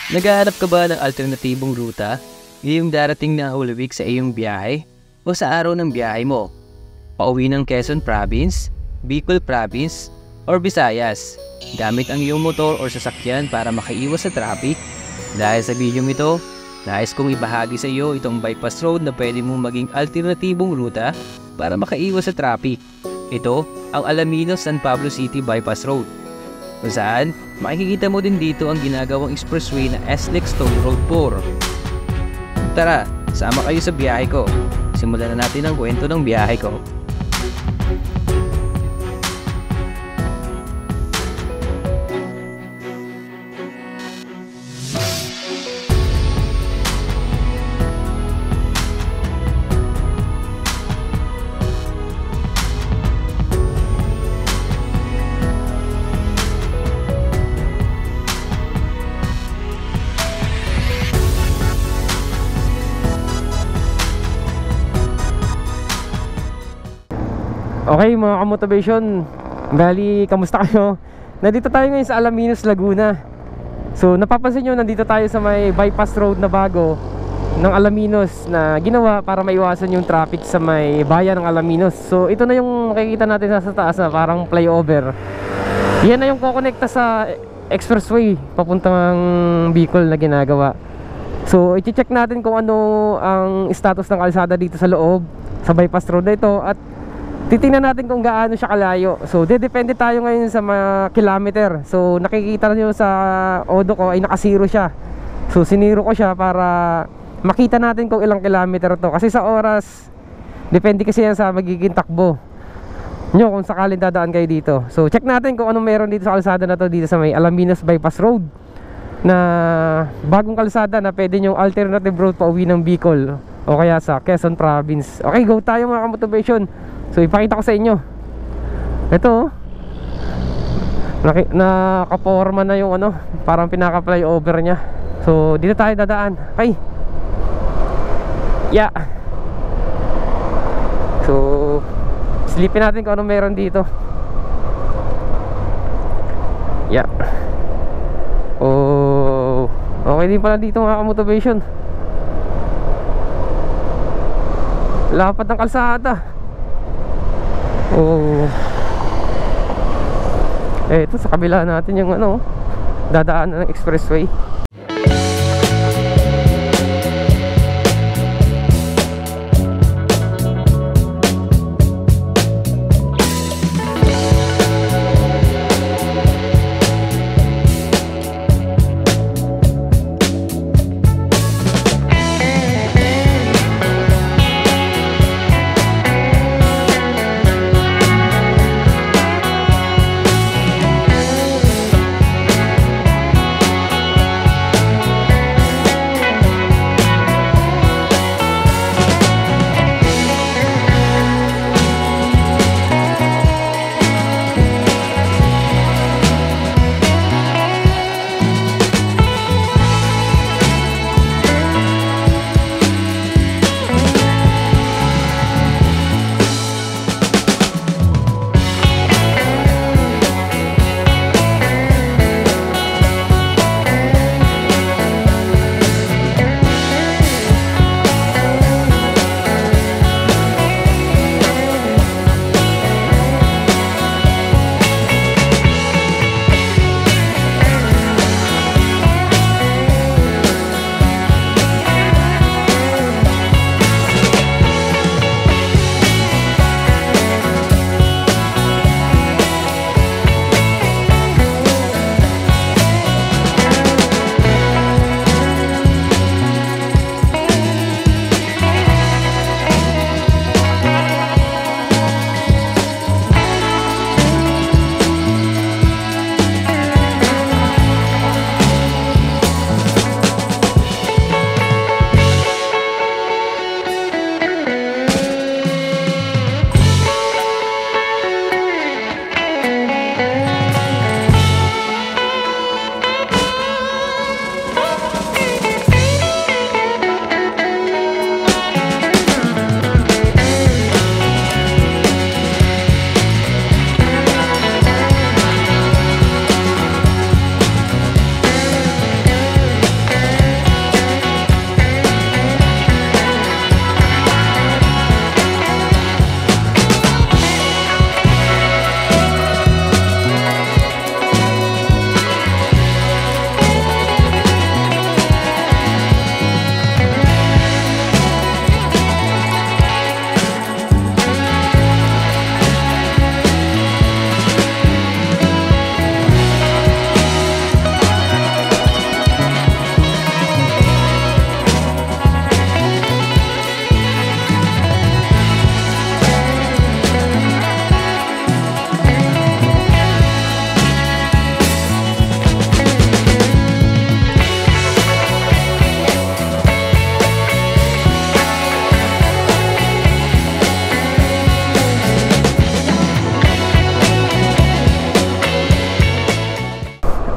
Naghahanap ka ba ng alternatibong ruta ngayong darating na Holy Week sa iyong biyahe o sa araw ng biyahe mo? Pauwi ng Quezon Province, Bicol Province, or Visayas gamit ang iyong motor o sasakyan para makaiwas sa traffic? Dahil sa video ito, nais kong ibahagi sa iyo itong bypass road na pwede mong maging alternatibong ruta para makaiwas sa traffic. Ito ang Alaminos San Pablo City Bypass Road, kung saan makikita mo din dito ang ginagawang expressway na SLEX Toll Road 4. Tara, sama kayo sa biyahe ko. Simulan na natin ang kwento ng biyahe ko. Okay mga kamotivation, bali kamusta kayo? Nandito tayo ngayon sa Alaminos, Laguna. So napapansin nyo, nandito tayo sa may bypass road na bago ng Alaminos na ginawa para maiwasan yung traffic sa may bayan ng Alaminos. So ito na yung makikita natin sa taas na parang flyover. Yan na yung kukonekta sa expressway papuntang Bicol na ginagawa. So i-check natin kung ano ang status ng kalsada dito sa loob sa bypass road na ito, at titingnan natin kung gaano siya kalayo. So depende tayo ngayon sa mga kilometer. So nakikita nyo sa odo ko ay naka-zero siya. So siniro ko siya para makita natin kung ilang kilometer to. Kasi sa oras, depende kasi yan sa magiging takbo nyo kung sakaling dadaan kayo dito. So check natin kung anong meron dito sa kalsada na to, dito sa may Alaminos Bypass Road, na bagong kalsada na pwede nyong alternative road pa uwi ng Bicol o kaya sa Quezon Province. Okay, go tayo mga kamotivation. So ipakita ko sa inyo. Ito nakaporma na yung ano, parang pinaka-flyover nya. So dito tayo dadaan. Okay. Yeah. So silipin natin kung ano meron dito. Yeah. Oh, okay din pala dito mga motivation. Lapad ng kalsada. Oh. Ito sa kabila natin yung ano, dadaan ng expressway.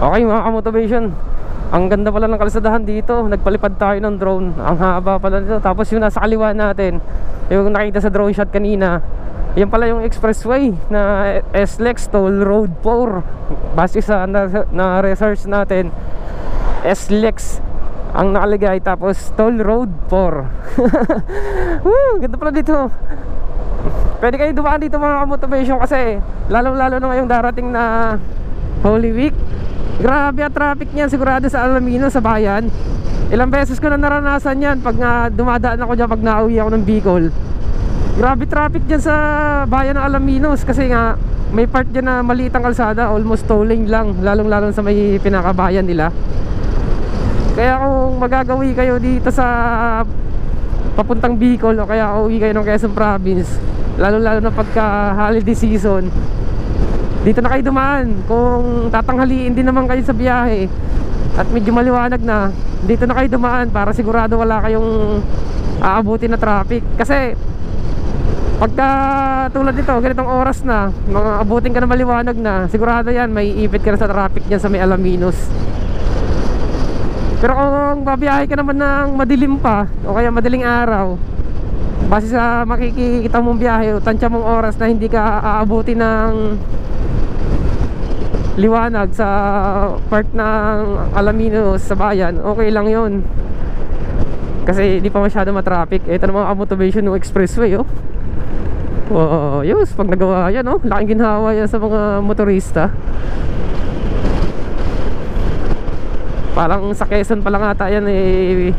Okay mga ka-motivation, ang ganda pala ng kalsadahan dito. Nagpalipad tayo ng drone. Ang haba pala nito. Tapos yung nasa kaliwa natin, yung nakita sa drone shot kanina, yan pala yung expressway na SLEX Toll Road 4. Base sa na-research natin, SLEX ang nakalagay, tapos Toll Road 4. Woo, ganda pala dito. Pwede kayo dumaan dito mga ka-motivation kasi lalong lalo na ngayong darating na Holy Week. Grabe ang traffic niyan sigurado sa Alaminos, sa bayan. Ilang beses ko na naranasan yan pag dumadaan ako dyan, pag nauwi ako ng Bicol. Grabe traffic dyan sa bayan ng Alaminos kasi nga may part dyan na maliit ang kalsada, almost two lane lang, lalong lalo sa may pinakabayan nila. Kaya kung magagawi kayo dito sa papuntang Bicol o kaya uwi kayo ng Quezon Province, lalo lalo na pagka holiday season, dito na kayo dumaan. Kung tatanghaliin din naman kayo sa biyahe at medyo maliwanag na, dito na kayo dumaan para sigurado wala kayong aabutin na traffic. Kasi pagka tulad nito, ganitong oras na, mga abutin ka na maliwanag na, sigurado yan may ipit ka na sa traffic dyan sa may Alaminos. Pero kung babiyahe ka naman ng madilim pa o kaya madaling araw, base sa makikita mong biyahe o tansya mong oras na hindi ka aabutin ng liwanag sa part ng Alaminos sa bayan, okay lang yun kasi hindi pa masyado matraffic. Ito na mga motivation ng expressway, oh. Oh, yus, pag nagawa yan, oh, laking ginhawa yan sa mga motorista. Parang sa Quezon pa lang ata yan eh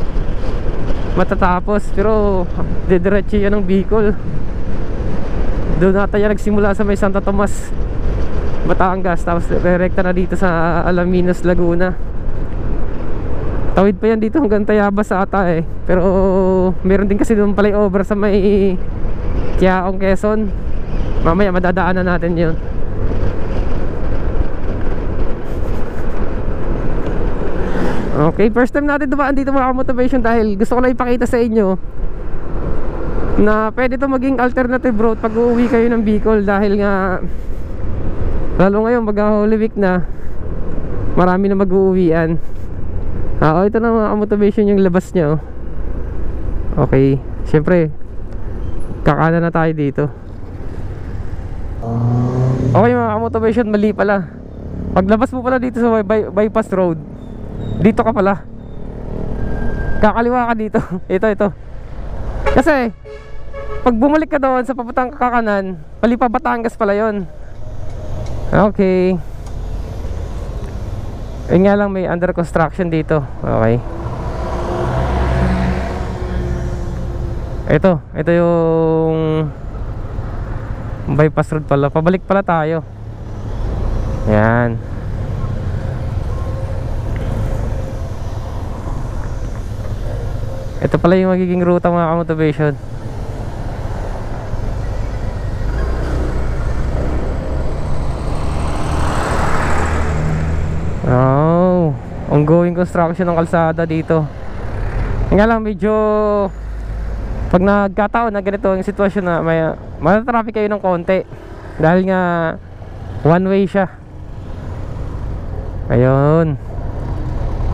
matatapos, pero didiretso yan ng Bicol. Doon ata yan nagsimula sa may Santo Tomas, Batangas, tapos direkta na dito sa Alaminos, Laguna. Tawid pa yan dito hanggang Tayabas ata eh. Pero meron din kasi doon flyover sa may Quiaong, Quezon. Mamaya madadaanan natin yun. Okay, first time natin dumaan dito mga motivation dahil gusto ko lang ipakita sa inyo na pwede to maging alternative route pag uuwi kayo ng Bicol. Dahil nga lalo ngayon mag Holy Week na, marami na mag-uuwian. Ito na mga motivation yung labas niya, oh. Okay, syempre kakanan na tayo dito. Okay mga motivation, mali pala. Paglabas mo pala dito sa bypass road, dito ka pala, kakaliwa ka dito. Ito kasi pag bumalik ka doon sa papuntang kakanan, palipa Batangas pala yon. Okay. Nga lang may under construction dito. Okay. Ito yung bypass road pala. Pabalik pala tayo. Yan. Ito pala yung magiging ruta mga ka-motivation. Oh, ongoing construction ng kalsada dito. Nga lang medyo pag nagkataon na ganito yung sitwasyon na may traffic kayo ng konti dahil nga one way siya. Ayun.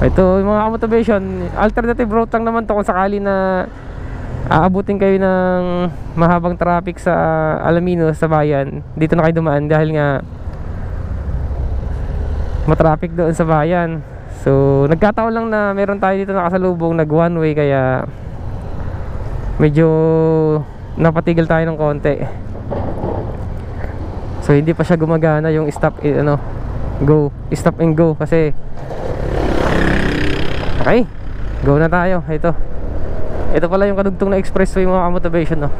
Ito yung mga motivation, alternative route lang naman to kung sakali na aabutin kayo ng mahabang traffic sa Alaminos, sa bayan. Dito na kayo dumaan dahil nga matraffic doon sa bayan. So nagkataon lang na meron tayo dito nakasalubong nag one way, kaya medyo napatigil tayo ng konti. So hindi pa siya gumagana yung stop and go kasi okay, go na tayo. Ito pala yung kadugtong na expressway mga motivation, no.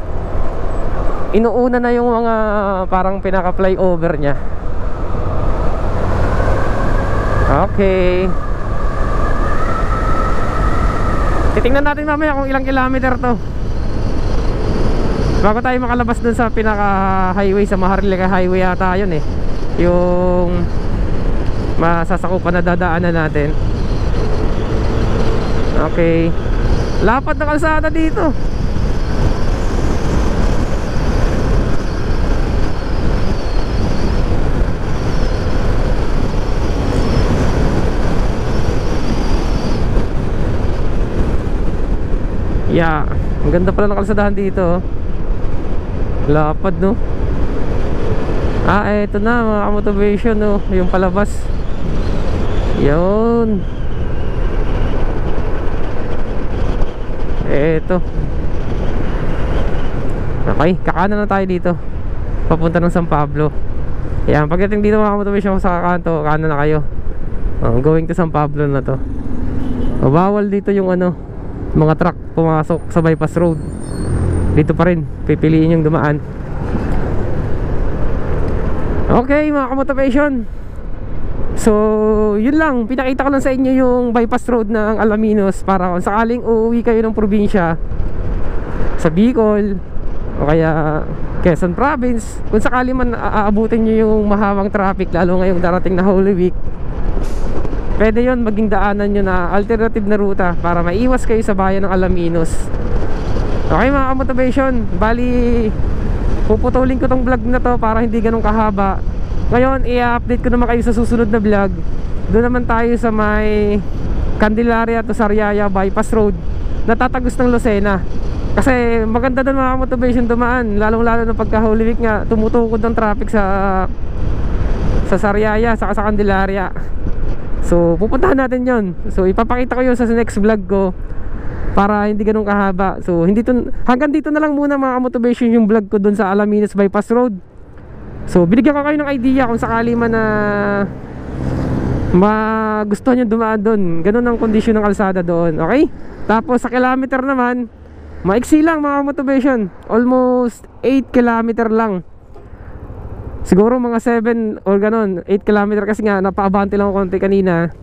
Inuuna na yung mga parang pinaka flyover niya. Okay. Titingnan natin mamaya kung ilang kilometer to bago tayo makalabas dun sa pinaka highway, sa Maharlika Highway yata yun eh, yung masasakupan na dadaanan natin. Okay, lapad na kalsada dito. Yeah, ang ganda pala ng kalsadahan dito. Lapad, no? Eto na mga motivation, no? Yung palabas. Yun. Eto. Okay, kakanan na tayo dito. Papunta ng San Pablo. Yan, pagdating dito mga motivation sa kanto, kanan na kayo. Going to San Pablo na to. Bawal dito yung mga truck pumasok sa bypass road. Dito pa rin, pipiliin yung dumaan. Okay mga kamotivation. So yun lang, pinakita ko lang sa inyo yung bypass road ng Alaminos, para kung sakaling uuwi kayo ng probinsya sa Bicol o kaya Quezon Province, kung sakali man aabutin nyo yung mahawang traffic, lalo ngayong darating na Holy Week, pwede yun maging daanan nyo na alternative na ruta para maiwas kayo sa bayan ng Alaminos. Okay mga kamotivation, bali puputulin ko tong vlog na to para hindi ganun kahaba. Ngayon i-update ko naman kayo sa susunod na vlog. Doon naman tayo sa may Candelaria to Sariaya bypass road, natatagos ng Lucena. Kasi maganda doon mga motivation dumaan, lalong lalo na pagka Holy Week nga, tumutukod ng traffic sa Sariaya saka sa Candelaria. So pupuntahan natin yon. So ipapakita ko yun sa next vlog ko para hindi ganun kahaba. So hanggang dito na lang muna mga motivation yung vlog ko doon sa Alaminos bypass road. So binigyan ko kayo ng idea kung sakali man na magustuhan nyo dumaan doon. Ganun ang kondisyon ng kalsada doon. Okay? Tapos sa kilometer naman, maiksi lang mga motivation. Almost 8 kilometer lang. Siguro mga 7 or ganun, 8 kilometer, kasi nga napaabante lang ako konti kanina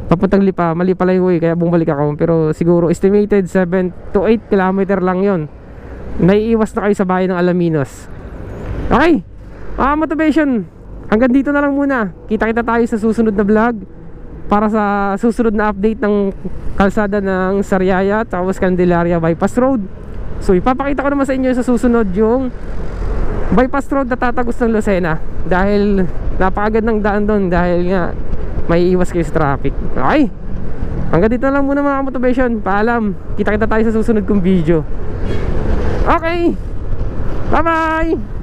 papuntang Lipa, mali pala yung way, kaya bumalik ako. Pero siguro estimated 7 to 8 kilometer lang yon. Naiiwas na kayo sa bayan ng Alaminos. Okay, motivation, hanggang dito na lang muna. Kita-kita tayo sa susunod na vlog para sa susunod na update ng kalsada ng Sariaya tapos Candelaria bypass road. So ipapakita ko naman sa inyo sa susunod yung bypass road na tatagos ng Lucena, dahil napakagad ng daan doon, dahil nga may iwas kayo sa traffic. Okay, hanggang dito na lang muna mga motivation. Paalam, kita-kita tayo sa susunod kong video. Okay, bye bye.